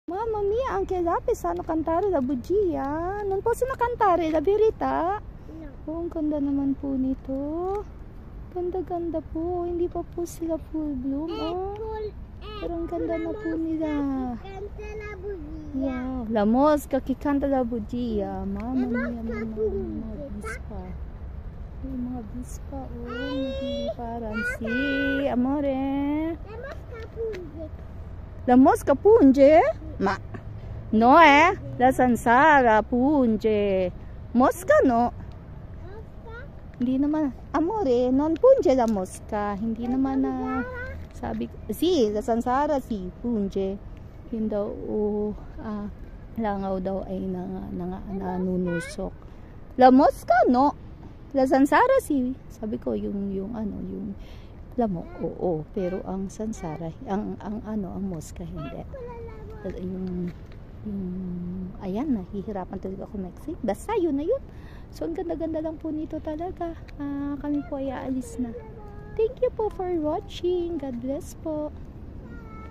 Mamma mia, anche l'ape sanno cantare la bugia. Non possono cantare la verità? No. Oh, ang ganda naman po nito. Ganda-ganda po. Hindi pa po sila full bloom. Oh, pero ang ganda na po nila. Canta la bugia. Wow. La mosca che canta la bugia. Mamma mia, mga bispa. Yung mga bispa. Oh, nagliliparan. Si, amore. La mosca punge. La mosca punge? Ma no, la zanzara punge. Mosca no. Mosca? Hindi naman. Amore, non punge la mosca. Hindi naman na sabi. Si, la zanzara si punge. Yun daw, langaw daw ay nanunusok. La mosca no. La zanzara si. Sabi ko yung lamok, oo, pero ang sansara, ang mosca hindi. Ayan, nahihirapan talaga ako mag-exit. Basta yun na yun. So, ang ganda-ganda lang po nito talaga. Kami po ay aalis na. Thank you po for watching. God bless po.